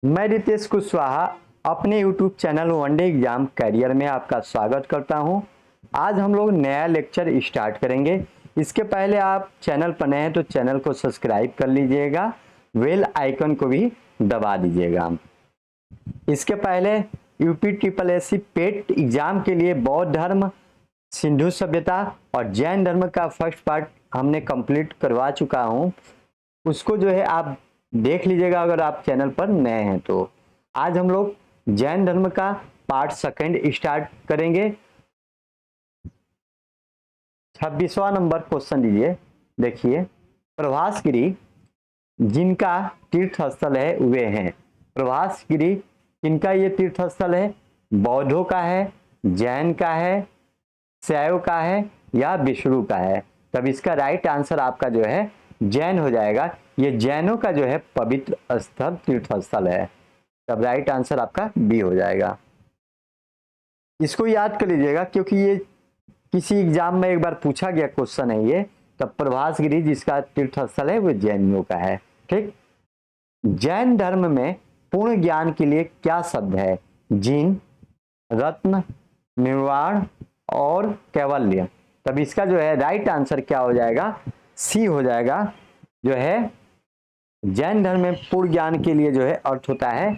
मैं रितेश कुशवाहा अपने YouTube channel one day exam career में आपका स्वागत करता हूं। आज हम लोग नया लेक्चर स्टार्ट करेंगे। इसके पहले आप चैनल पर नए हैं तो चैनल को सब्सक्राइब कर लीजिएगा, बेल आइकन को भी दबा दीजिएगा। इसके पहले यूपी ट्रिपल एससी पेट एग्जाम के लिए बौद्ध धर्म, सिंधु सभ्यता और जैन धर्म का फर्स्ट पार्ट हमने कंप्लीट करवा चुका हूं। उसको जो है आप देख लीजिएगा अगर आप चैनल पर नए हैं तो। आज हम लोग जैन धर्म का पार्ट सेकंड स्टार्ट करेंगे। 26वां नंबर क्वेश्चन लीजिए। देखिए, प्रभासगिरी जिनका तीर्थ स्थल है वे हैं। प्रभासगिरी किनका ये तीर्थ स्थल है? बौद्धों का है, जैन का है, शैव का है या विष्णु का है? तब इसका राइट आंसर आपका जो है जैन हो जाएगा। ये जैनों का जो है पवित्र स्थल, तीर्थ स्थल है। तब राइट आंसर आपका बी हो जाएगा। इसको याद कर लीजिएगा क्योंकि ये किसी एग्जाम में एक बार पूछा गया क्वेश्चन है ये। तब प्रभासगिरी जिसका तीर्थ स्थल है वो जैनियों का है। ठीक। जैन धर्म में पूर्ण ज्ञान के लिए क्या शब्द है? जीन, रत्न, निर्वाण और कैवल्य। तब इसका जो है राइट आंसर क्या हो जाएगा? सी हो जाएगा। जो है जैन धर्म में पूर्ण ज्ञान के लिए जो है अर्थ होता है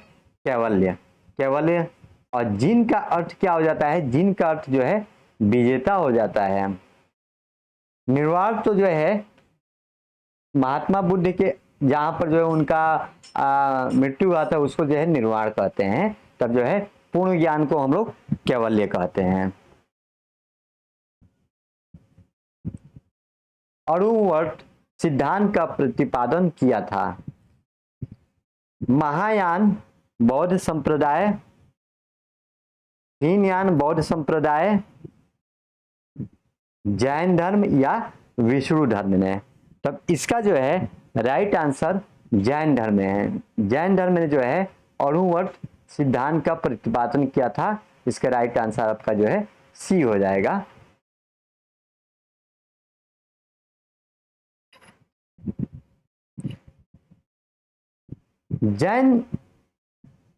कैवल्य। कैवल्य। और जिन का अर्थ क्या हो जाता है? जिन का अर्थ जो है विजेता हो जाता है। निर्वाण तो जो है महात्मा बुद्ध के जहां पर जो है उनका मृत्यु हुआ था उसको जो है निर्वाण कहते हैं। तब जो है पूर्ण ज्ञान को हम लोग कैवल्य कहते हैं। अरुणवर्त सिद्धांत का प्रतिपादन किया था। महायान बौद्ध संप्रदाय, हीनयान बौद्ध संप्रदाय, जैन धर्म या विष्णु धर्म ने? तब इसका जो है राइट आंसर जैन धर्म है। जैन धर्म ने जो है अरुणवर्त सिद्धांत का प्रतिपादन किया था। इसका राइट आंसर आपका जो है सी हो जाएगा। जैन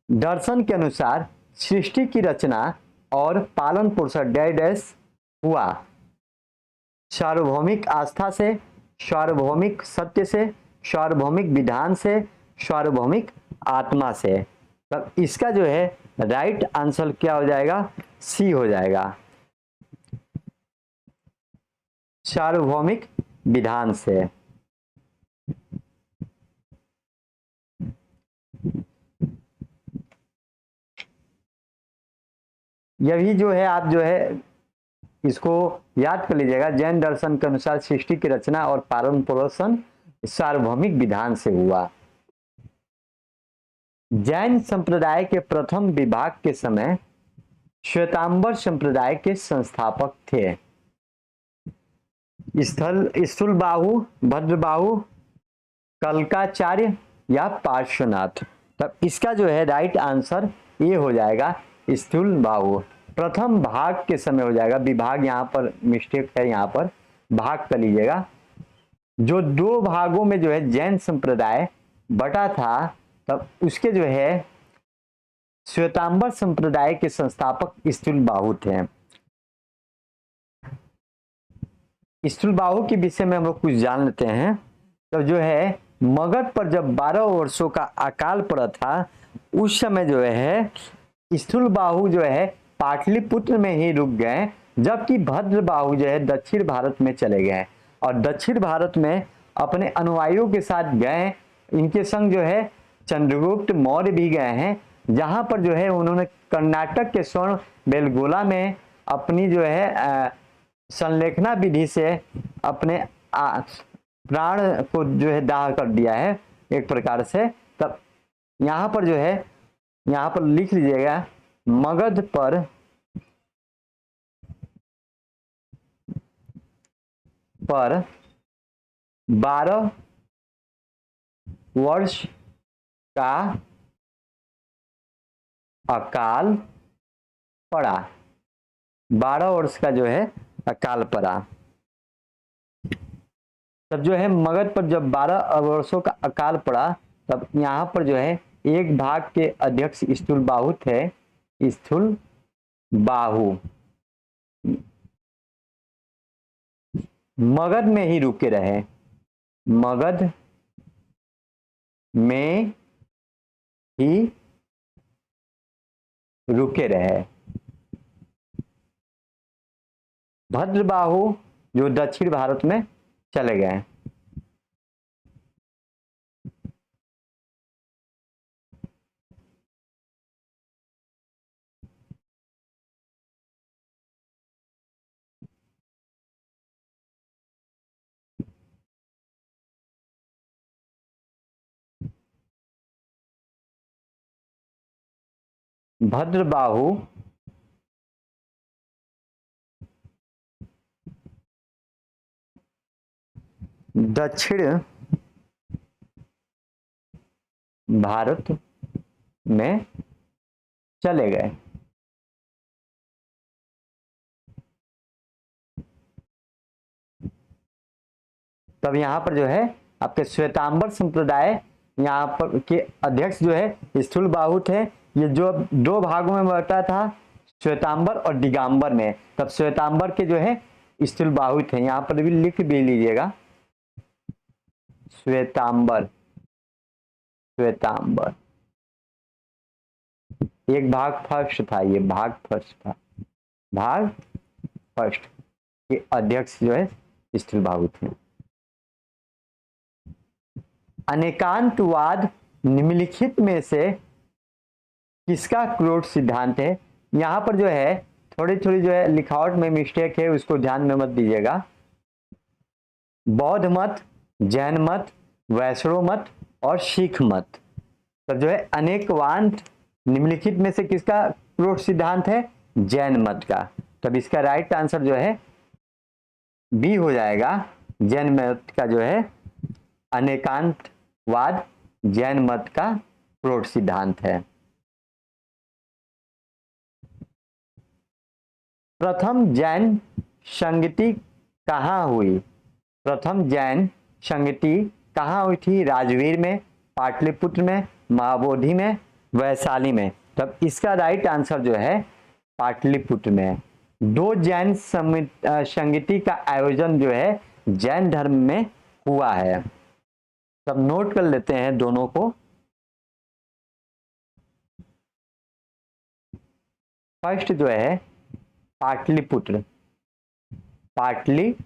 दर्शन के अनुसार सृष्टि की रचना और पालन पोषण डैश हुआ। सार्वभौमिक आस्था से, सार्वभौमिक सत्य से, सार्वभौमिक विधान से, सार्वभौमिक आत्मा से। तब इसका जो है राइट आंसर क्या हो जाएगा? सी हो जाएगा। सार्वभौमिक विधान से। यह भी जो है आप जो है इसको याद कर लीजिएगा। जैन दर्शन के अनुसार सृष्टि की रचना और पालन पोषण सार्वभौमिक विधान से हुआ। जैन संप्रदाय के प्रथम विभाग के समय श्वेतांबर संप्रदाय के संस्थापक थे। स्थूलबाहु, भद्रबाहु, कल्काचार्य या पार्श्वनाथ? तब इसका जो है राइट आंसर ये हो जाएगा स्थूलबाहु। प्रथम भाग के समय हो जाएगा। विभाग यहाँ पर मिस्टेक है, यहाँ पर भाग कर लीजिएगा। जो दो भागों में जो है जैन संप्रदाय बटा था तब उसके जो है श्वेतांबर संप्रदाय के संस्थापक स्थूलबाहु थे। स्थूलबाहु के विषय में हम लोग कुछ जान लेते हैं। तो जो है मगध पर जब 12 वर्षों का अकाल पड़ा था उस समय जो है स्थूलबाहु जो है पाटलिपुत्र में ही रुक गए, जबकि भद्रबाहु जो है दक्षिण भारत में चले गए और दक्षिण भारत में अपने अनुयायियों के साथ गए। इनके संग जो है चंद्रगुप्त मौर्य भी गए हैं, जहां पर जो है उन्होंने कर्नाटक के स्वर्ण बेलगोला में अपनी जो है संलेखना विधि से अपने प्राण को जो है दाह कर दिया है एक प्रकार से। तब यहाँ पर जो है यहाँ पर लिख लीजिएगा मगध पर पर 12 वर्ष का अकाल पड़ा। 12 वर्ष का जो है अकाल पड़ा। तब जो है मगध पर जब 12 वर्षों का अकाल पड़ा तब यहाँ पर जो है एक भाग के अध्यक्ष स्थूल बाहु थे, स्थूल बाहु मगध में ही रुके रहे, मगध में ही रुके रहे। भद्रबाहु जो दक्षिण भारत में चले गए। भद्रबाहु दक्षिण भारत में चले गए। तब यहाँ पर जो है आपके श्वेतांबर संप्रदाय यहाँ पर के अध्यक्ष जो है स्थूल बाहु थे। ये जो दो भागों में बटा था, श्वेतांबर और दिगंबर में। तब श्वेतांबर के जो है स्थूल बाहु थे, यहाँ पर भी लिख भी लीजिएगा, श्वेतांबर, श्वेतांबर एक भाग फर्स्ट था, ये भाग फर्स्ट था, भाग फर्स्ट के अध्यक्ष जो है स्थूल बाहु थे। अनेकांतवाद निम्नलिखित में से किसका क्रोध सिद्धांत है? यहां पर जो है थोड़ी थोड़ी जो है लिखावट में मिस्टेक है, उसको ध्यान में मत दीजिएगा। बौद्ध मत, जैन मत, वैष्णव मत और सिख मत। तो जो है अनेकवाद निम्नलिखित में से किसका क्रोध सिद्धांत है? जैन मत का। तब इसका राइट आंसर जो है बी हो जाएगा। जैन मत का जो है अनेकांतवाद जैन मत का क्रोध सिद्धांत है। प्रथम जैन संगति कहाँ हुई? प्रथम जैन संगति कहाँ हुई थी? राजवीर में, पाटलिपुत्र में, महाबोधि में, वैशाली में। तब इसका राइट आंसर जो है पाटलिपुत्र में। दो जैन संगति का आयोजन जो है जैन धर्म में हुआ है। तब नोट कर लेते हैं दोनों को। फर्स्ट जो है पाटलिपुत्र, पाटलिपुत्र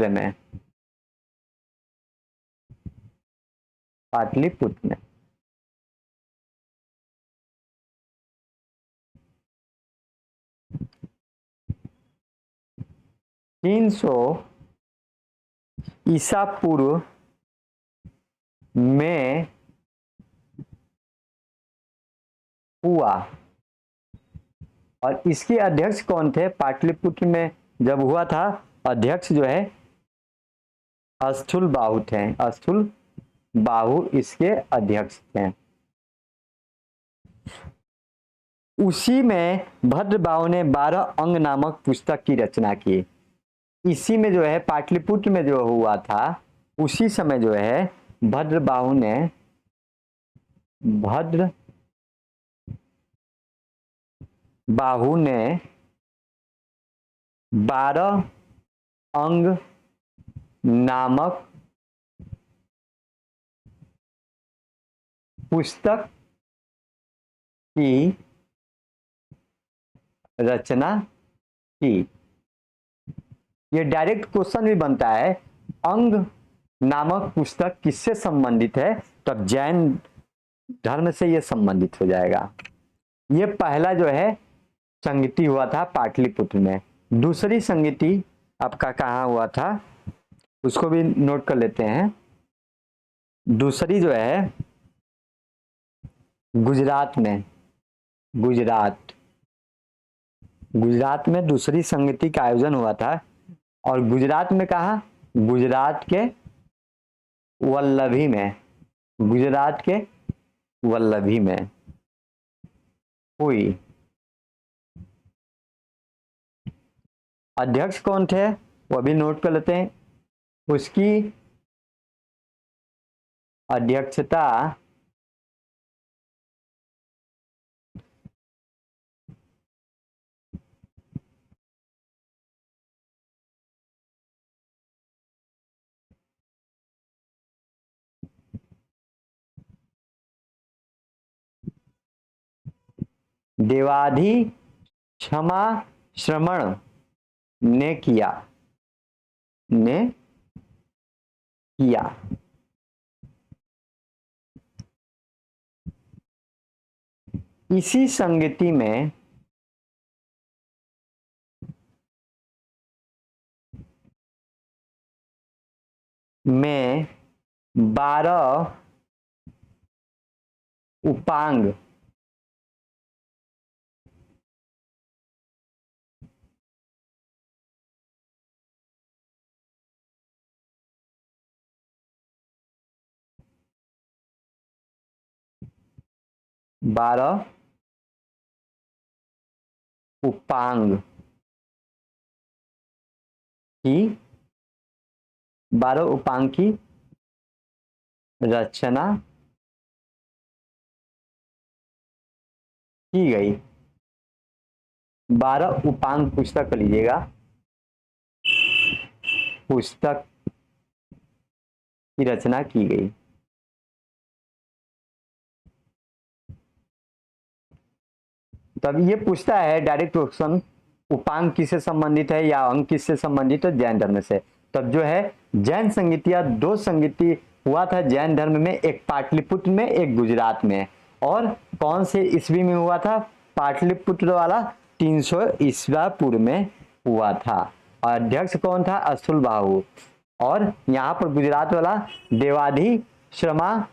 में, पाटलिपुत्र में। तीन सौ ईसा पूर्व में हुआ। और इसके अध्यक्ष कौन थे? पाटलिपुत्र में जब हुआ था, अध्यक्ष जो है स्थूल बाहु थे, स्थूल बाहु इसके अध्यक्ष थे। उसी में भद्रबाहु ने 12 अंग नामक पुस्तक की रचना की। इसी में जो है पाटलिपुत्र में जो हुआ था, उसी समय जो है भद्रबाहु ने 12 अंग नामक पुस्तक की रचना की। ये डायरेक्ट क्वेश्चन भी बनता है, अंग नामक पुस्तक किससे संबंधित है? तब जैन धर्म से ये संबंधित हो जाएगा। ये पहला जो है संगति हुआ था पाटलिपुत्र में। दूसरी संगति आपका कहाँ हुआ था, उसको भी नोट कर लेते हैं। दूसरी जो है गुजरात में, गुजरात में दूसरी संगति का आयोजन हुआ था। और गुजरात में कहा? गुजरात के वल्लभी में, गुजरात के वल्लभी में हुई। अध्यक्ष कौन थे वो भी नोट कर लेते हैं। उसकी अध्यक्षता देवाधि क्षमा श्रमण ने किया, ने किया। इसी संगति में मैं 12 उपांग बारह उपांग की 12 उपांग की रचना की गई। 12 उपांग पुस्तक को लीजिएगा, पुस्तक की रचना की गई। तब ये पूछता है डायरेक्ट क्वेश्चन, उपांग किससे संबंधित है या अंग किससे संबंधित है? जैन धर्म से। तब जो है जैन संगीति या 2 संगीति हुआ था जैन धर्म में, एक पाटलिपुत्र में एक गुजरात में। और कौन से ईस्वी में हुआ था? पाटलिपुत्र वाला 300 ईस्वा पूर्व में हुआ था। और अध्यक्ष कौन था? अस्थुलबाहु। और यहाँ पर गुजरात वाला देवाधि श्रमण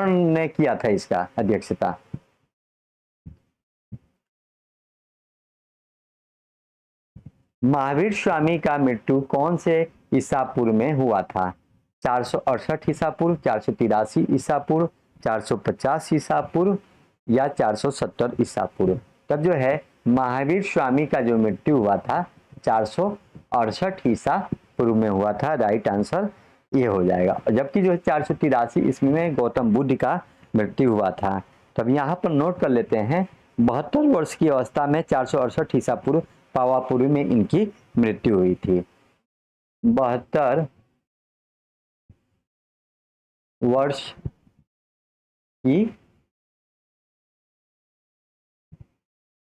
ने किया था इसका अध्यक्षता। महावीर स्वामी का मृत्यु कौन से ईसा पूर्व में हुआ था? 468 ईसा पूर्व, 483 ईसा पूर्व, 450 ईसा पूर्व या 470 ईसा पूर्व। तब जो है महावीर स्वामी का जो मृत्यु हुआ था 468 ईसा पूर्व में हुआ था। राइट आंसर ये हो जाएगा। जबकि जो है 483 ईस्वी में गौतम बुद्ध का मृत्यु हुआ था। तब यहाँ पर नोट कर लेते हैं 72 वर्ष की अवस्था में 468 ईसा पूर्व पावापुरी में इनकी मृत्यु हुई थी। 72 वर्ष की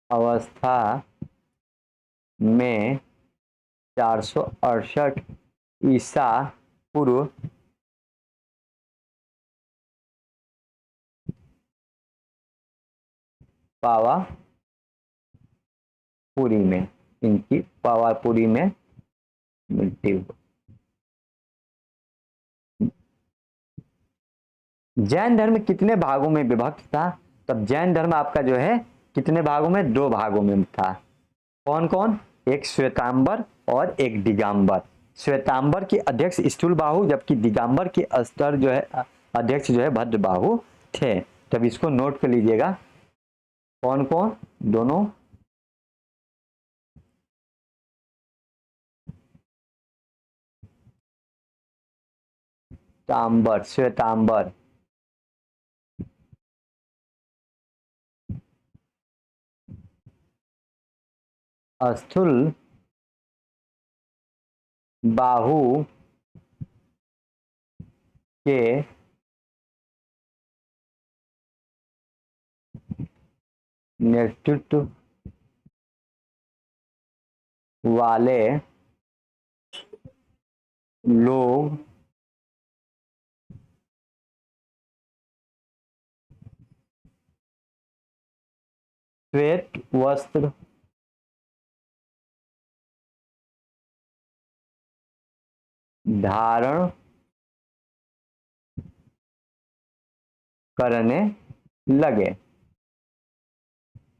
अवस्था में 468 ईसा पूर्व पावापुरी में इनकी पावापुरी में मृत्यु। जैन धर्म कितने भागों में विभक्त था? तब जैन धर्म आपका जो है कितने भागों में? 2 भागों में था। कौन कौन? एक श्वेतांबर और एक दिगंबर। श्वेतांबर के अध्यक्ष स्थूलबाहु, जबकि दिगंबर के स्तर जो है अध्यक्ष जो है भद्रबाहु थे। तब इसको नोट कर लीजिएगा। कौन कौन? दोनों तांबर, श्वेतांबर, स्थूल बाहु के नेतृत्व वाले लोग श्वेत वस्त्र धारण करने लगे।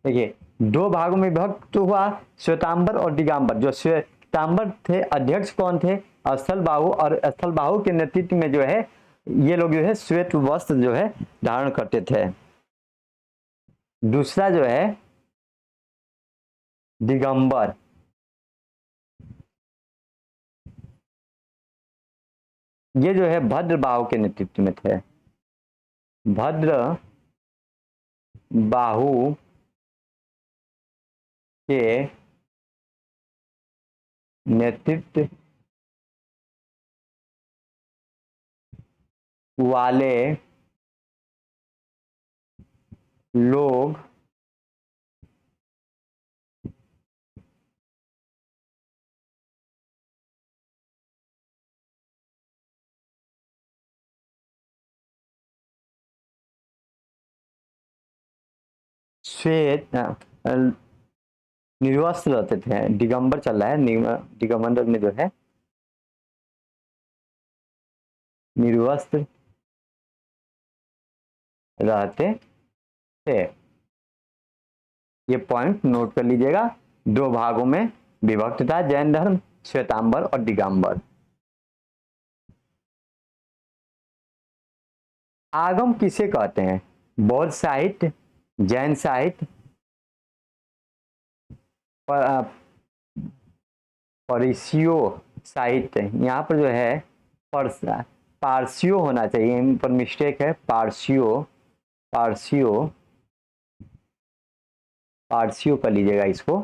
देखिए 2 भागों में विभक्त हुआ श्वेतांबर और दिगंबर। जो श्वेतांबर थे अध्यक्ष कौन थे? स्थलबाहु। और स्थलबाहु के नेतृत्व में जो है ये लोग जो है श्वेत वस्त्र जो है धारण करते थे। दूसरा जो है दिगंबर, ये जो है भद्रबाहु के नेतृत्व में थे। भद्रबाहु के नेतृत्व वाले लोग श्वेत निर्वस्त्र रहते थे। दिगंबर चल रहा है, दिगंबर में जो है निर्वस्त्र रहते थे। ये पॉइंट नोट कर लीजिएगा। दो भागों में विभक्त था जैन धर्म, श्वेतांबर और दिगंबर। आगम किसे कहते हैं? बौद्ध साहित्य, जैन साहित्य, पारसियो साहित्य। यहाँ पर जो है पारसियो होना चाहिए, इन पर मिस्टेक है। पारसियो पारसियो पारसियो कर लीजिएगा इसको।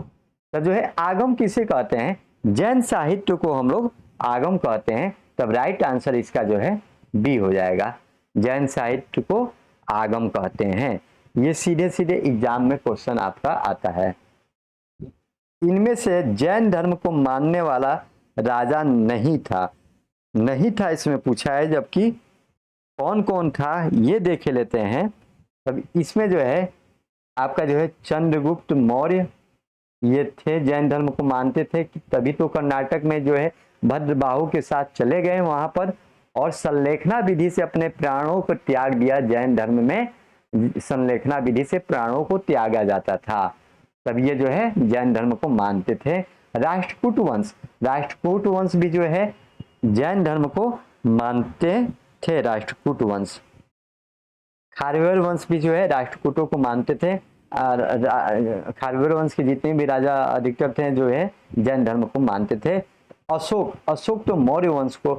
तो जो है आगम किसे कहते हैं? जैन साहित्य को हम लोग आगम कहते हैं। तब राइट आंसर इसका जो है बी हो जाएगा। जैन साहित्य को आगम कहते हैं। ये सीधे सीधे एग्जाम में क्वेश्चन आपका आता है। इनमें से जैन धर्म को मानने वाला राजा नहीं था इसमें पूछा है, जबकि कौन कौन था ये देख लेते हैं। तब इसमें जो है आपका जो है चंद्रगुप्त मौर्य, ये थे जैन धर्म को मानते थे, कि तभी तो कर्नाटक में जो है भद्रबाहु के साथ चले गए वहां पर, और संलेखना विधि से अपने प्राणों को त्याग दिया। जैन धर्म में संलेखना विधि से प्राणों को त्यागा जाता था। तब ये जो है जैन धर्म को मानते थे। राष्ट्रकूट वंश भी जो है जैन धर्म को मानते थे। राष्ट्रकूट वंश, खारवेल वंश भी जो है राष्ट्रकूटों को मानते थे। खारवेल वंश के जितने भी राजा अधिकतर थे जो है जैन धर्म को मानते थे। अशोक तो मौर्य वंश को,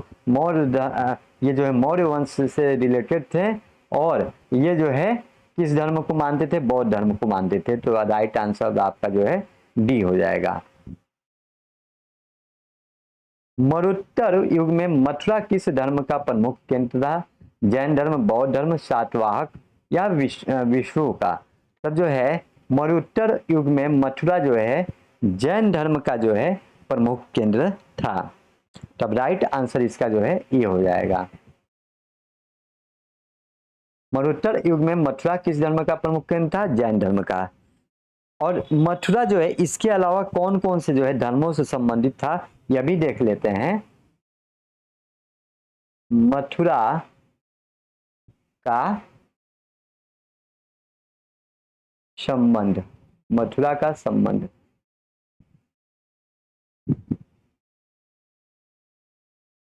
ये जो है मौर्य वंश से रिलेटेड थे, और ये जो है किस धर्म को मानते थे? बौद्ध धर्म को मानते थे। तो राइट आंसर आपका जो है डी हो जाएगा। मरुत्तर युग में मथुरा किस धर्म का प्रमुख केंद्र था? जैन धर्म, बौद्ध धर्म, सातवाहक या विष्णु का? तब जो है मरुत्तर युग में मथुरा जो है जैन धर्म का जो है प्रमुख केंद्र था। तब राइट आंसर इसका जो है ये हो जाएगा। मरुत्तर युग में मथुरा किस धर्म का प्रमुख केंद्र था? जैन धर्म का। और मथुरा जो है इसके अलावा कौन कौन से जो है धर्मों से संबंधित था, यह भी देख लेते हैं। मथुरा का संबंध, मथुरा का संबंध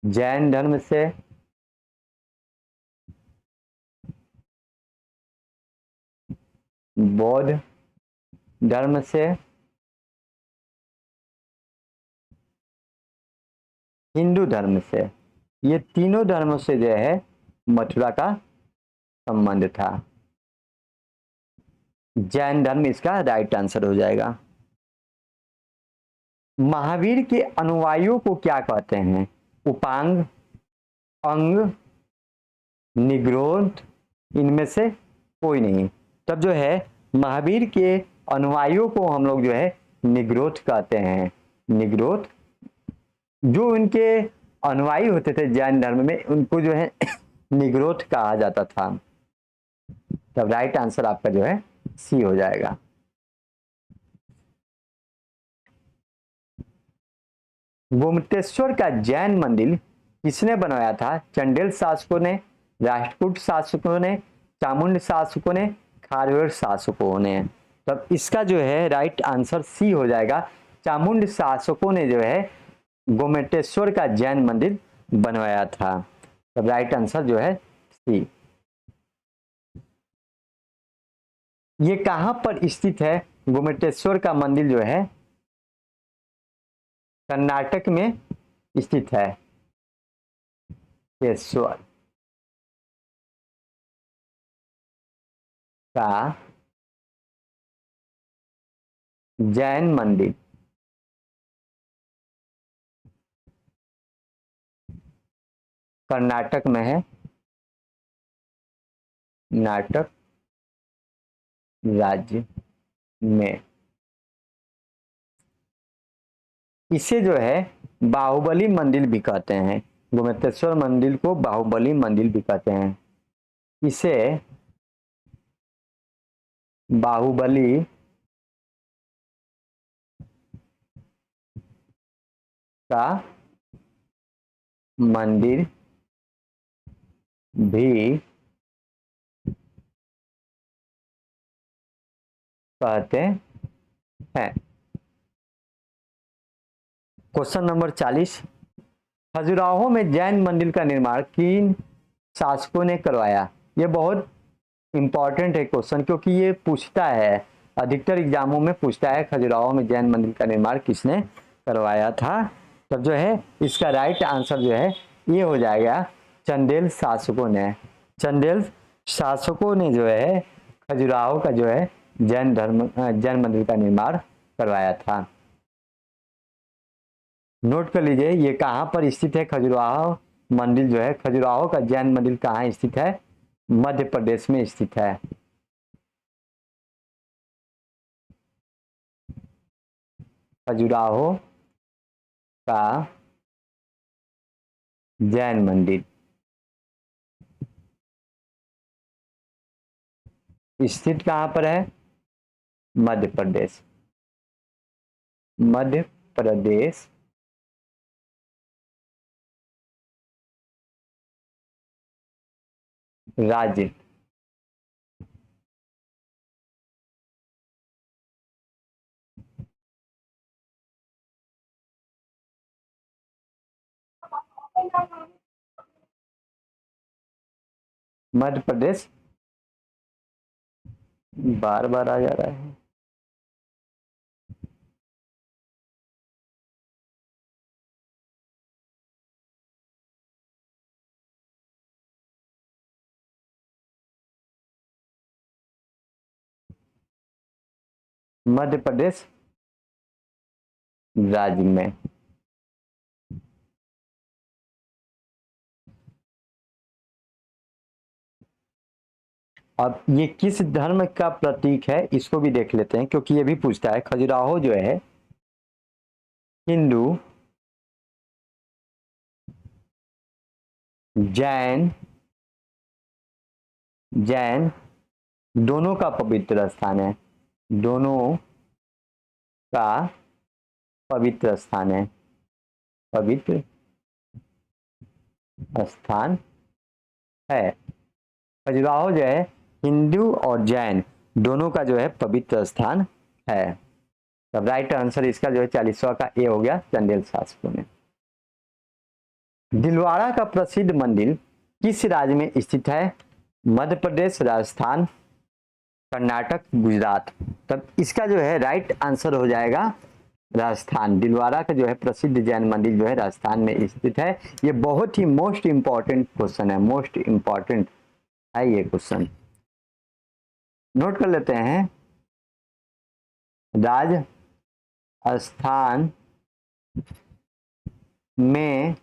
जैन धर्म से, बौद्ध धर्म से, हिंदू धर्म से, ये तीनों धर्मों से जो है मथुरा का संबंध था। जैन धर्म इसका राइट आंसर हो जाएगा। महावीर के अनुयायियों को क्या कहते हैं? उपांग, अंग, निग्रोध, इनमें से कोई नहीं। तब जो है महावीर के अनुयायियों को हम लोग जो है निग्रोध कहते हैं। निग्रोध, जो उनके अनुयायी होते थे जैन धर्म में, उनको जो है निग्रोध कहा जाता था। तब राइट आंसर आपका जो है सी हो जाएगा। गोमतेश्वर का जैन मंदिर किसने बनवाया था? चंदेल शासकों ने, राष्ट्रकूट शासकों ने, चामुंड शासकों ने, खारवेल शासकों ने? तब इसका जो है राइट आंसर सी हो जाएगा। चामुंड शासकों ने जो है गोमतेश्वर का जैन मंदिर बनवाया था। तब राइट आंसर जो है सी। ये कहां पर स्थित है? गोमतेश्वर का मंदिर जो है कर्नाटक में स्थित है। केश्वर का जैन मंदिर कर्नाटक में है, कर्नाटक राज्य में। इसे जो है बाहुबली मंदिर भी कहते हैं, गोमतेश्वर मंदिर को बाहुबली मंदिर भी कहते हैं। इसे बाहुबली का मंदिर भी कहते हैं। क्वेश्चन नंबर 40, खजुराहो में जैन मंदिर का निर्माण किन शासकों ने करवाया? ये बहुत इंपॉर्टेंट है क्वेश्चन, क्योंकि ये पूछता है, अधिकतर एग्जामों में पूछता है खजुराहो में जैन मंदिर का निर्माण किसने करवाया था। तब जो है इसका राइट आंसर जो है ये हो जाएगा चंदेल शासकों ने। चंदेल शासकों ने जो है खजुराहो का जो है जैन मंदिर का निर्माण करवाया था। नोट कर लीजिए ये कहाँ पर स्थित है खजुराहो मंदिर जो है, खजुराहो का जैन मंदिर कहाँ स्थित है? मध्य प्रदेश में स्थित है। खजुराहो का जैन मंदिर स्थित कहाँ पर है? मध्य प्रदेश, मध्य प्रदेश राज्य। मध्य प्रदेश बार बार आ जा रहा है। मध्य प्रदेश राज्य में। अब ये किस धर्म का प्रतीक है इसको भी देख लेते हैं, क्योंकि ये भी पूछता है। खजुराहो जो है हिंदू, जैन, जैन दोनों का पवित्र स्थान है, दोनों का पवित्र स्थान है, पवित्र स्थान है। खजुराहो जो है हिंदू और जैन दोनों का जो है पवित्र स्थान है। तब राइट आंसर इसका जो है 40वां का ए हो गया, चंदेल शासकों ने। दिलवाड़ा का प्रसिद्ध मंदिर किस राज्य में स्थित है? मध्य प्रदेश, राजस्थान, कर्नाटक, गुजरात। तब इसका जो है राइट आंसर हो जाएगा राजस्थान। दिलवाड़ा का जो है प्रसिद्ध जैन मंदिर जो है राजस्थान में स्थित है। ये बहुत ही मोस्ट इंपॉर्टेंट क्वेश्चन है, मोस्ट इंपॉर्टेंट है ये क्वेश्चन। नोट कर लेते हैं। राजस्थान में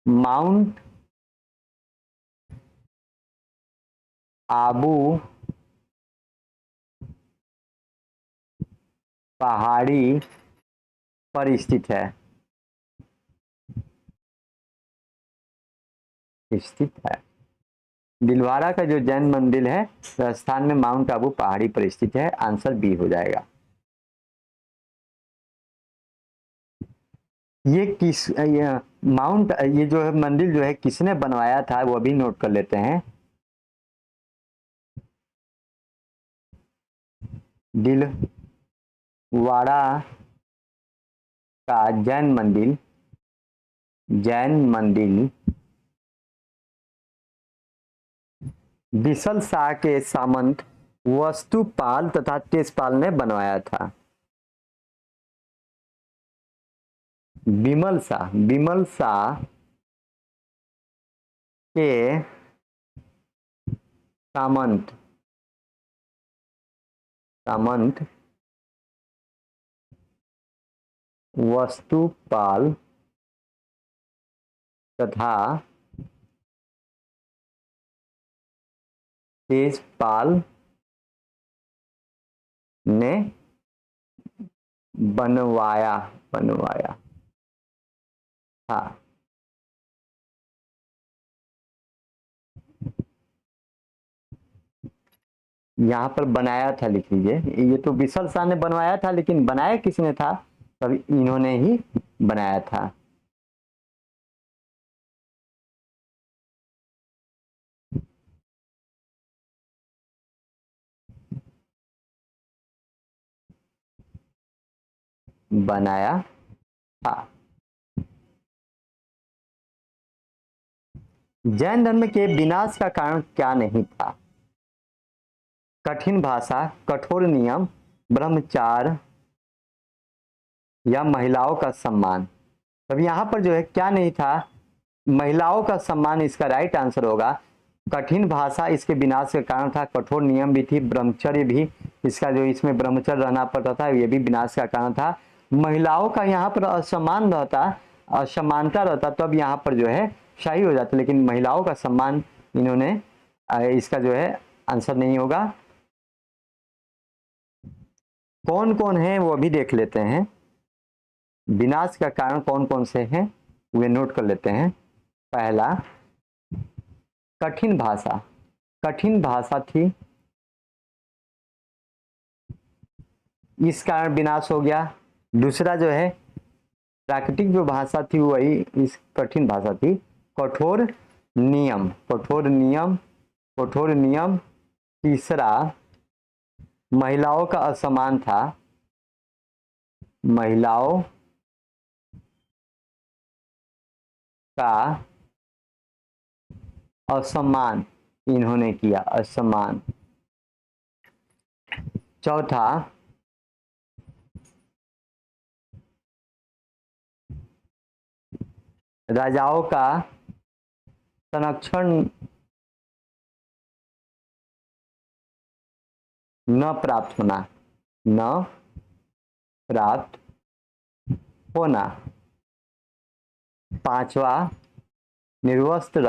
माउंट आबू पहाड़ी पर स्थित है, स्थित है। दिलवाड़ा का जो जैन मंदिर है राजस्थान में माउंट आबू पहाड़ी पर स्थित है। आंसर बी हो जाएगा। ये किस माउंट ये जो है मंदिर जो है किसने बनवाया था वो भी नोट कर लेते हैं। दिलवाड़ा का जैन मंदिर, जैन मंदिर बिसल शाह के सामंत वस्तुपाल तथा तेजपाल ने बनवाया था। विमल शाह के सामंत वस्तुपाल तथा तेजपाल ने बनवाया था। यहाँ पर बनाया था लिख लीजिए, ये तो विशल शाह ने बनवाया था, लेकिन बनाया किसने था? तब इन्होंने ही बनाया था। बनाया था। जैन धर्म के विनाश का कारण क्या नहीं था? कठिन भाषा, कठोर नियम, ब्रह्मचार या महिलाओं का सम्मान। तब यहाँ पर जो है क्या नहीं था? महिलाओं का सम्मान इसका राइट आंसर होगा। कठिन भाषा इसके विनाश का कारण था, कठोर नियम भी थी, ब्रह्मचर्य भी, इसका जो इसमें ब्रह्मचर्य रहना पड़ता था, ये भी विनाश का कारण था। महिलाओं का यहाँ पर असम्मान रहता, असमानता रहता, तब यहाँ पर जो है सही हो जाता, लेकिन महिलाओं का सम्मान इन्होंने, इसका जो है आंसर नहीं होगा। कौन कौन है वो भी देख लेते हैं। विनाश का कारण कौन कौन से हैं वे नोट कर लेते हैं। पहला, कठिन भाषा थी, इस कारण विनाश हो गया। दूसरा जो है प्राकृतिक जो भाषा थी वही इस कठिन भाषा थी। कठोर नियम। तीसरा, महिलाओं का असमान था, महिलाओं का असम्मान इन्होंने किया, असम्मान। चौथा, राजाओं का संरक्षण न प्राप्त होना। पांचवा, निर्वस्त्र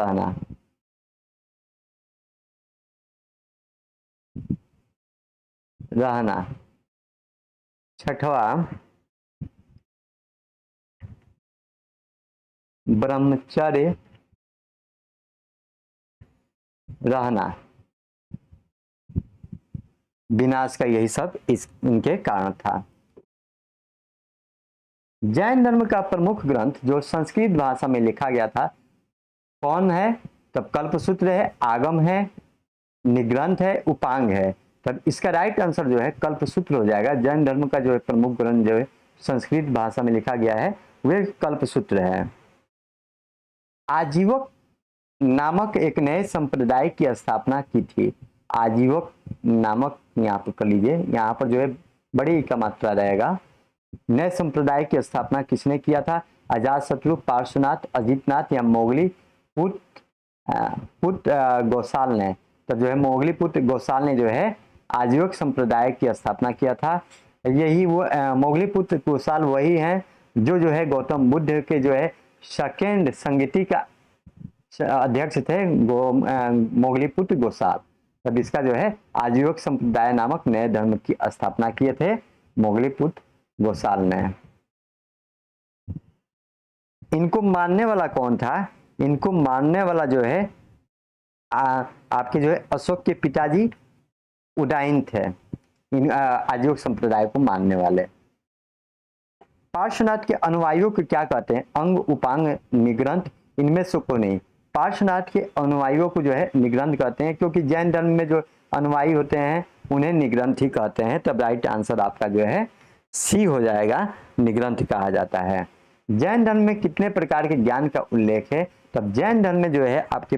रहना। छठवा, ब्रह्मचर्य रहना। विनाश का यही सब इनके कारण था। जैन धर्म का प्रमुख ग्रंथ जो संस्कृत भाषा में लिखा गया था कौन है? तब कल्पसूत्र है, आगम है, निग्रंथ है, उपांग है। तब इसका राइट आंसर जो है कल्पसूत्र हो जाएगा। जैन धर्म का जो है प्रमुख ग्रंथ जो है संस्कृत भाषा में लिखा गया है वे कल्पसूत्र है। आजीवक नामक एक नए संप्रदाय की स्थापना की थी। आजीवक नामक, यहाँ पर कर लीजिए, यहाँ पर जो है बड़ी का मात्रा रहेगा। नए संप्रदाय की स्थापना किसने किया था? अजातशत्रु, पार्श्वनाथ, अजितनाथ या मोगली पुत्र गोसाल ने। तो जो है मोगली पुत्र गोसाल ने जो है आजीवक संप्रदाय की स्थापना किया था। यही वो मोगली पुत्र गोसाल वही हैं जो है गौतम बुद्ध के जो है सेकेंड संगीति का अध्यक्ष थे, मोगली पुत्र गोसाल। तब इसका जो है आजीवक संप्रदाय नामक नए धर्म की स्थापना किए थे मोगली पुत्र गोसाल ने। इनको मानने वाला कौन था? इनको मानने वाला जो है आपके जो है अशोक के पिताजी उदाइन थे, इन आजीवक संप्रदाय को मानने वाले। पार्श्वनाथ के अनुयायियों को क्या कहते हैं? अंग, उपांग, निग्रंथ, इनमें से कोई नहीं। पार्श्वनाथ के अनुयायियों को जो है निग्रंथ कहते हैं, क्योंकि जैन धर्म में जो अनुयायी होते हैं उन्हें निग्रंथ ही कहते हैं। तब राइट आंसर आपका जो है सी हो जाएगा, निग्रंथ कहा जाता है। जैन धर्म में कितने प्रकार के ज्ञान का उल्लेख है? तब जैन धर्म में जो है आपके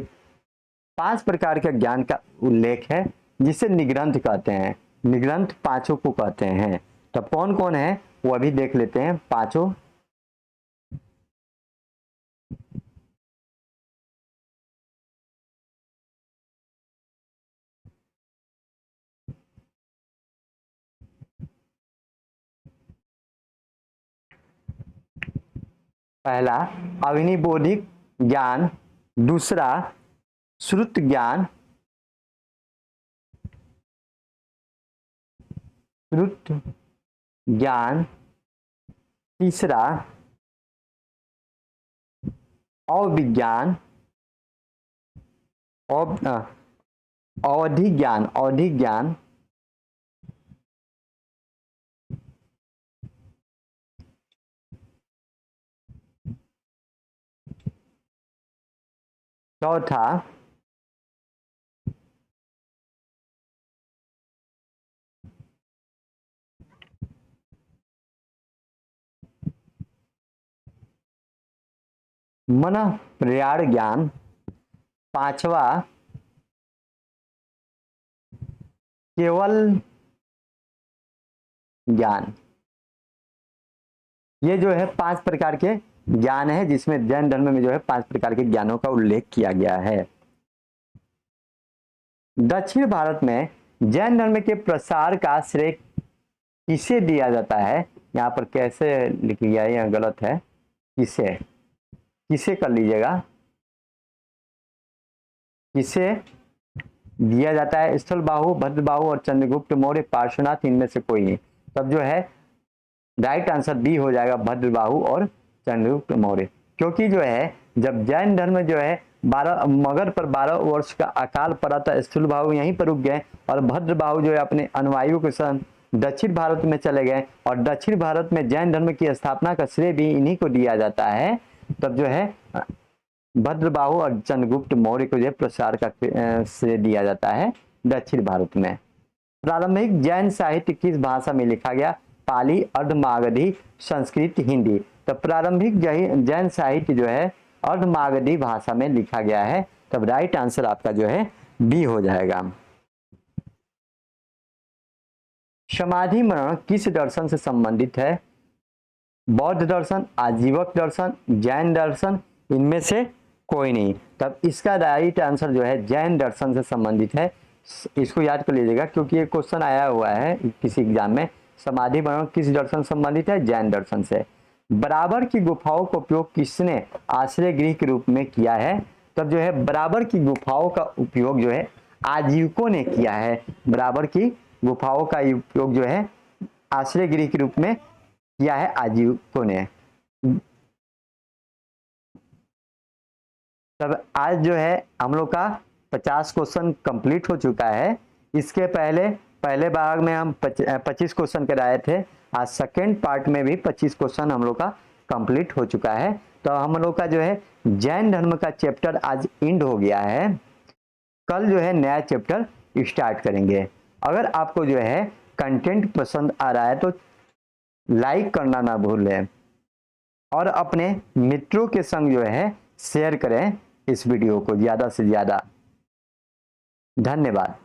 5 प्रकार के ज्ञान का उल्लेख है जिसे निग्रंथ कहते हैं। निग्रंथ पांचों को कहते हैं। तब कौन कौन है वो अभी देख लेते हैं। पांचों, पहला अग्निबोधिक ज्ञान, दूसरा श्रुत ज्ञान, श्रुत ज्ञान, तीसरा अविज्ञान, अवधि ज्ञान, अवधि ज्ञान, चौथा मन प्रयाण ज्ञान, पांचवा केवल ज्ञान। ये जो है 5 प्रकार के ज्ञान है, जिसमें जैन धर्म में जो है 5 प्रकार के ज्ञानों का उल्लेख किया गया है। दक्षिण भारत में जैन धर्म के प्रसार का श्रेय किसे दिया जाता है? यहाँ पर कैसे लिख लिया है, यह गलत है। किसे, किसे कर लीजिएगा, किसे दिया जाता है? स्थलबाहु, भद्रबाहु और चंद्रगुप्त मौर्य, पार्श्वनाथ, इनमें से कोई नहीं। तब जो है राइट आंसर बी हो जाएगा, भद्रबाहु और चंद्रगुप्त मौर्य। क्योंकि जो है जब जैन धर्म जो है 12 मगर पर 12 वर्ष का अकाल पड़ा था, स्थूलबाहु यहीं पर रुक गए और भद्रबाहु जो है अपने अनुयायियों के संग दक्षिण भारत में चले गए और दक्षिण भारत में जैन धर्म की स्थापना का श्रेय भी इन्हीं को दिया जाता है। तब जो है भद्रबाहु और चंद्रगुप्त मौर्य को जो प्रसार का श्रेय दिया जाता है दक्षिण भारत में। प्रारंभिक जैन साहित्य किस भाषा में लिखा गया? पाली, अर्धमागधी, संस्कृत, हिंदी। तो प्रारंभिक जैन साहित्य जो है अर्धमागधी भाषा में लिखा गया है। तब राइट आंसर आपका जो है बी हो जाएगा। समाधि मरण किस दर्शन से संबंधित है? बौद्ध दर्शन, आजीवक दर्शन, जैन दर्शन, इनमें से कोई नहीं। तब इसका राइट आंसर जो है जैन दर्शन से संबंधित है। इसको याद कर लीजिएगा क्योंकि ये क्वेश्चन आया हुआ है किसी एग्जाम में। समाधि मरण किस दर्शन से संबंधित है? जैन दर्शन से। बराबर की गुफाओं का उपयोग किसने आश्रय गृह के रूप में किया है? तब जो है बराबर की गुफाओं का उपयोग जो है आजीवकों ने किया है। बराबर की गुफाओं का उपयोग जो है आश्रय गृह के रूप में किया है आजीवकों ने। तब आज जो है हम लोग का 50 क्वेश्चन कंप्लीट हो चुका है। इसके पहले भाग में हम 25 क्वेश्चन कराए थे। आज सेकेंड पार्ट में भी 25 क्वेश्चन हम लोग का कंप्लीट हो चुका है। तो हम लोग का जो है जैन धर्म का चैप्टर आज एंड हो गया है। कल जो है नया चैप्टर स्टार्ट करेंगे। अगर आपको जो है कंटेंट पसंद आ रहा है तो लाइक करना ना भूलें और अपने मित्रों के संग जो है शेयर करें इस वीडियो को ज़्यादा से ज़्यादा। धन्यवाद।